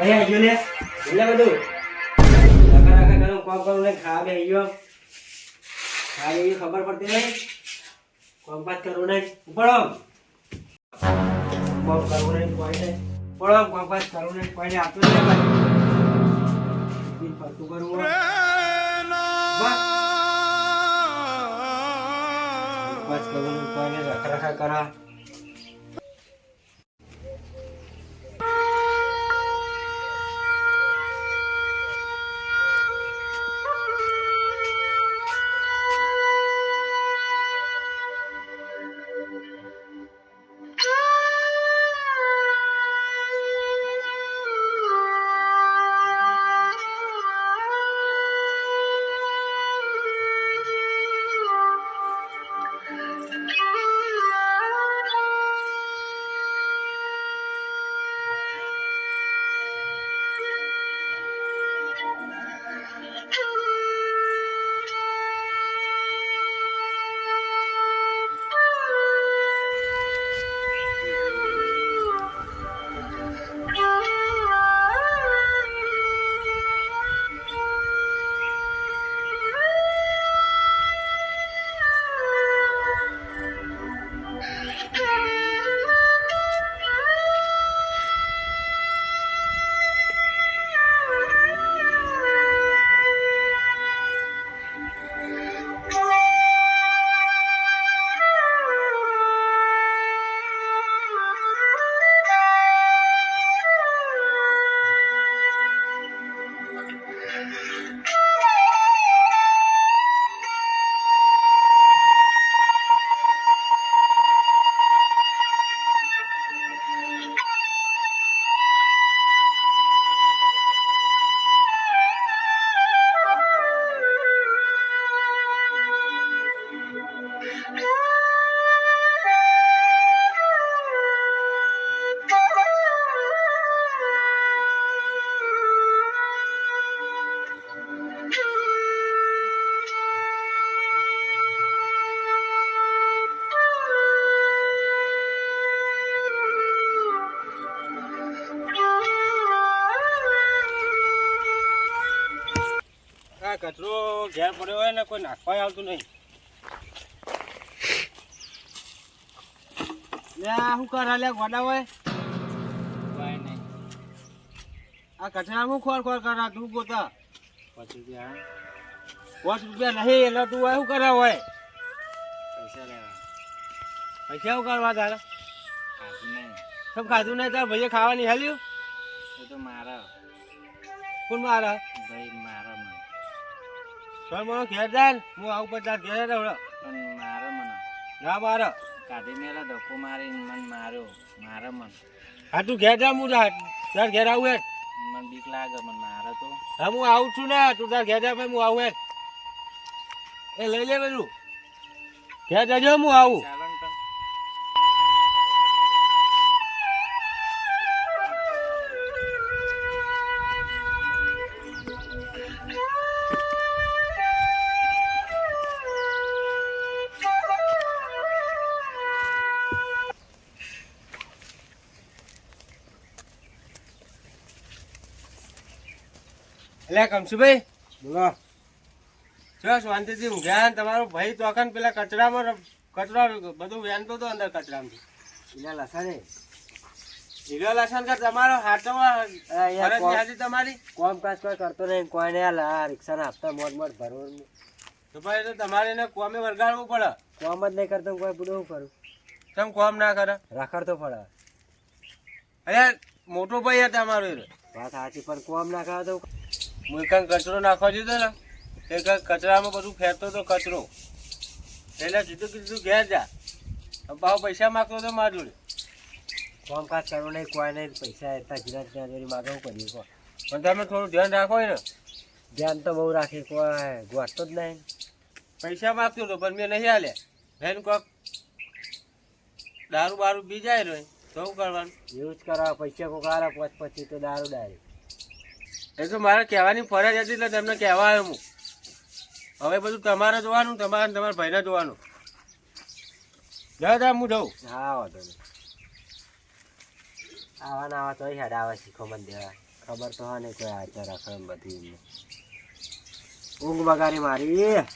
કઈ આવજો લે એટલે બધું રાખા રાખા કરું કોમ કરું ને ખા બે ગયો ખા એવી ખબર પડતી નહીં કોમ પાસ કરું નહીં ઉપડો કોમ કરું નહીં કોઈ નહીં ઉપડો કોમ પાસ કરું નહીં કોઈ નહીં આપતું નહીં ભાઈ ફરતું કરવું પાસ કરું નહીં કોઈ નહીં રાખા રાખા કરા કચરો ઘેર પડ્યો હોય ને કોઈ નાખવા આવતું નહીં શું કર લે ગોડા હોય કઈ નહીં આ કચરા હું ખોર ખોર કરા તું પોતા 5 રૂપિયા 5 રૂપિયા નહીં એટલે તું શું કરા હોય પૈસા લેવા પૈસા શું કરવા તારા ખાધું નહીં સબ ખાધું નહીં તાર ભાઈએ ખાવાની હાલ્યું એ તો મારા કોણ મારા ભાઈ મારા મને ઘેર જાય ને હું આવું પછી તાર ઘેર રહો પણ મારે મને ના મારે કાઢી મેલા ધક્કો મારી મને માર્યો મારે મને હા તું ઘેર જા હું તાર ઘેર આવું હે મને બીક લાગે મને મારે તો હા હું આવું છું ને તું તાર ઘેર જા ભાઈ હું આવું હે એ લઈ લે બધું ઘેર જજો હું આવું એટલે કમશુભાઈ બોલો જો શાંતિથી ઊંઘ્યા તમારો ભાઈ તોકન પેલા કચરામાં કચરો બધું વેનતો હતો અંદર કચરામાં હીરા લસણ હીરા લસણ કે તમારો હાથમાં તમારી કોમ કાજ કોઈ કરતો નહીં કોઈને આ રિક્ષાના હપ્તા મોડ મોડ ભરવાનું તો ભાઈ તો તમારે એને કોમે વરગાડવું પડે કોમ જ નહીં કરતો કોઈ બધું શું કરું કેમ કોમ ના કરે રાખડતો પડે અરે મોટો ભાઈ હતા અમારો વાત સાચી પણ કોમ ના કરે તો હું કંઈક કચરો નાખવા દીધો ને એ કંઈક કચરામાં બધું ફેરતો હતો કચરો એટલે કીધું ઘેર જા ભાવ પૈસા માગતો હતો મારા જોડે કોમ કાજ કરવું નહીં કોઈ નહીં પૈસા એટલા જીરા ત્યાં જોડી માગવું પડ્યું પણ તમે થોડું ધ્યાન રાખો ને ધ્યાન તો બહુ રાખી કોઈ ગોઠતો જ નહીં પૈસા માગતો હતો પણ મેં નહીં હાલ્યા બેન કોક દારૂ બારૂ પી જાય રહ્યો તો શું કરવાનું એવું જ કરવા પૈસા કોક આરા 5-25 તો દારૂ ડાયરેક્ટ એ તો મારે કહેવાની ફરજ હતી એટલે તમને કહેવા આવ્યો હું હવે બધું તમારે જોવાનું તમારા ભાઈને જોવાનું જાઓ હું જાઉં હા વાંધો નહીં આવા તો હેડ આવે શીખો મને દેવા ખબર તો હા ને કોઈ આચાર રાખે એમ બધી ઊંઘ બગાડી મારી.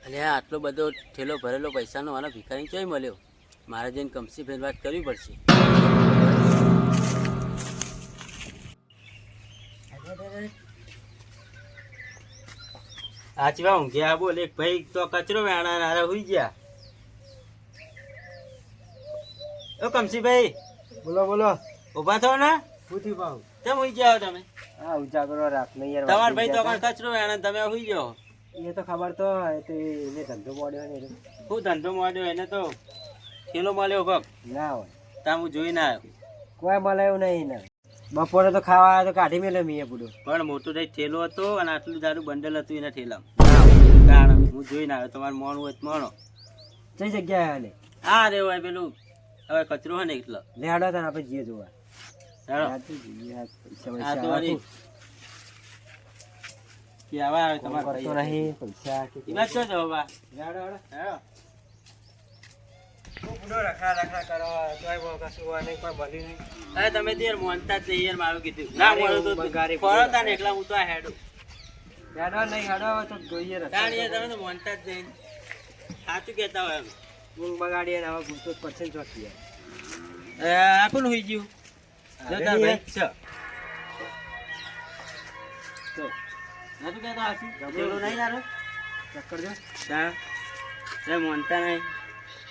અરે આટલો બધો ઠેલો ભરેલો પૈસાનો આનો ભિખારી ક્યાંય મળ્યો? મારે જઈને કંપની ફેર વાત કરવી પડશે. આચવા ઊંઘ્યા બોલ, એક ભાઈ તો કચરો વેણા નારા હુઈ ગયા. ઓ કમસીભાઈ, બોલો બોલો. ઉભા થો ને. પૂછી પાઉં કેમ હુઈ ગયા તમે? હા ઉજાગરો રાત નહીં યાર. તમાર ભાઈ તો કચરો વેણા, તમે હુઈ ગયો. એ તો ખબર તો તે એને ધંધો પડ્યો ને શું ધંધો માંડ્યો? એને તો ઠેલો મળ્યો કોક. ના હોય ત્યાં હું જોઈને આવ્યો. કોઈ મળાયું નહીં ને. બપોરે તો ખાવા આવ્યો તો કાઢી મેલે મીએ પૂડો. પણ મોટો થઈ ઠેલો હતો અને આટલું દારૂ બંડલ હતું એના ઠેલામાં. ના હોય. કારણ હું જોઈને આવ્યો. તમારે મોણ હોય તો મોણો. કઈ જગ્યાએ હાલે હા રે ભાઈ, પેલું હવે કચરો હોય ને એટલો. લેહાડો તને આપણે જઈએ જોવા. ચાલો. પૈસા આ તો વળી કે આવા આવે તમારે કરતો ભાઈ. નહીં પૈસા કે એમાં શું જવાબ આ? લેહાડો હેડો. હેડો. હું પૂડો રખા કરો તોય બહુ કશું હોય નહીં કોઈ ભલી નહીં. અરે તમે તો યાર મોનતા જ નહીં યાર, મારું કીધું ના મળ્યું તો બગાડી ફરો તા ને એકલા હું તો આ હેડું. હેડો નહીં હેડો તો જોઈએ તાણ યાર તમે તો મોનતા જ નહીં. સાચું કહેતા હોય એમ. ઊંઘ બગાડીએ ને હવે ગુસ્સો પરસેન્ટ ચોટી આ કોણ હોઈ ગયું? જો તાર ભાઈ છે. તો નતું કહેતો હાચું? પેલું નહીં યાર ચક્કર જો તાણ એ મોનતા નહીં.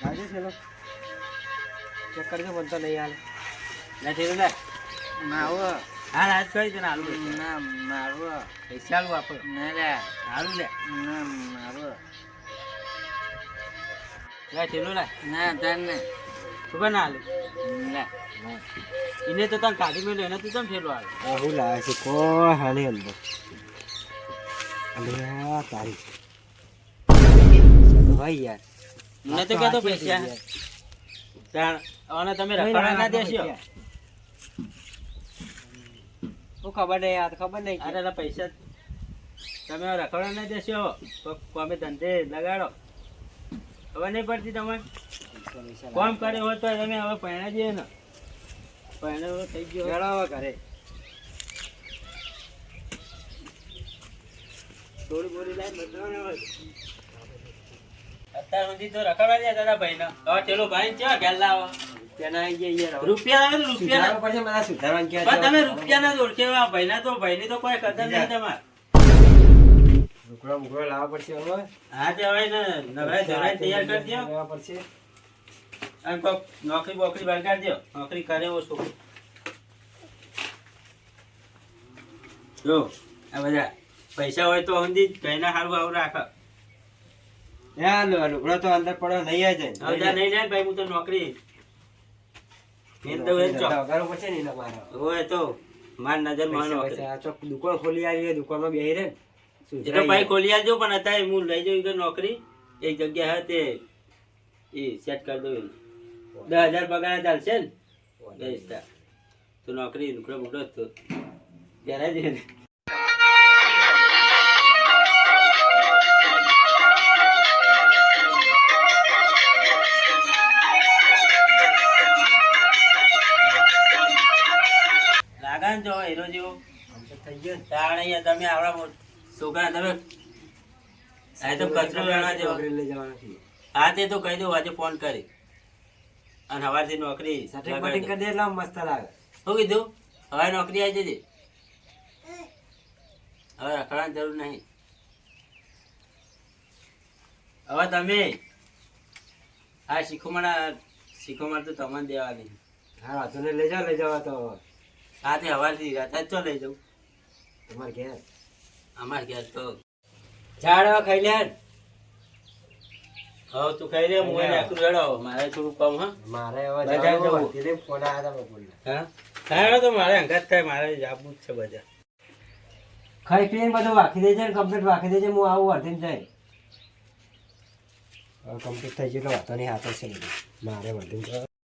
રાજે છેલો ચક્કર જો બનતો નહીં હાલ નથી લે માવો હાલ હાથ કરી દે ને હાલું લે. ના મારો પૈસા હાલું વાપર. ના લે હાલું લે. ના મારો લે ઠેલો લે. ના તાર ને ખબર ના હાલું લે એને તો તને કાઢી મેળ્યો, એને તું કેમ ઠેલો હાલ? રાહુલ લાવે છે કોઈ હાલે અંદર અલ્યા તારી ભાઈ યાર મને તો કહેતો પૈસા તાણ અને તમે રખડા ના દેશો. હું ખબર નહીં યાર ખબર નહીં અરે લા પૈસા તમે રખડા ના દેશો. અમે ધંધે લગાડો. ખબર નહીં પડતી તમને? કોમ કરે હોય તો તમે હવે પહેણા જઈએ ને. પહેણા થઈ ગયો. મેળાવા ઘરે થોડી બોરી લાઈન બદલવાના હોય. અત્યાર સુધી તો રખડવા દે દાદા ભાઈ ના. હવે ચલો ભાઈ કેવા ઘેર લાવો? ત્યાં આવી ગયા યાર રૂપિયા આવે તો રૂપિયા સુધારવા પડશે મારા સુધારવાનું ક્યાં પણ તમે રૂપિયા ના ઓળખેવા ભાઈ ના તો ભાઈ ની તો કોઈ કદર નહીં તમારે. લુગડો બુગડો લાવવા પડશે હવે. હા તે હવે ને નવરાય ધોરાય તૈયાર કરી દો લેવા પડશે. અને કોક નોકરી બોકરી બગાડ દો નોકરી કરે એવો છોકરો જો આ બધા પૈસા હોય તો હંધી કઈના સારું આવું રાખ લુગડો તો અંદર પડ્યો નહીં જાય. હવે નહીં જાય ભાઈ હું તો નોકરી મેં તો એ ચોક વગાડવું પડશે ને એના મારે. હોય તો માર નજર માં પૈસા નોકરી પૈસા આ ચોક દુકાન ખોલી આવી દુકાનમાં બેહી રહે ને. એ તો ભાઈ ખોલી આલજો પણ અત્યારે હું લઈ જઉં કે નોકરી એક જગ્યા હે તે એ સેટ કરી દઉં 10,000 પગાર ચાલશે ને દઈશ તાર. તો નોકરી લુકડો બુકડો તો ત્યારે જ ને. લાગે ને જો હીરો જેવો આમ તો થઈ ગયો ને. તાણ અહીંયા તમે આવડા છોકરા તમે આ તો કચરો વેણવા જેવો નોકરી લઈ જવાના છીએ. હા તે તો કહી દઉં આજે ફોન કરી અને સવારથી નોકરી સટિંગ લગાડી બટિંગ કરી દે એટલે આમ મસ્ત લાગે. શું કીધું હવે નોકરી આવી જજે હવે રખડવાની જરૂર નહીં હવે તમે આ શીખોમાં તો તમને દેવાની હા વાંધો નહીં, લઈ જાઓ તો હા તે હવારથી રાતે જ ચો લઈ જાઉં તમારે ઘેર. અમારે ઘેર તો ઝાડ હવે ખાઈ લે ને. હવે તું ખાઈ રે હું એને આખું રેડો મારે થોડું કમ હા મારે હવે બજાર જવાનું જવું. હતું. એટલે ફોન આવ્યા હતા બપોરના. હા ખાયડો તો મારે અંગાત થાય મારે જાવું જ છે બધા ખાઈ પીને બધું વાંખી દેજે ને કમ્પ્લીટ વાંખી દેજે. હું આવું અડધીને જાય. હવે કમ્પ્લીટ થઈ ગયું એટલે વાંધો નહીં, હાથ છે બધું મારે અડધીને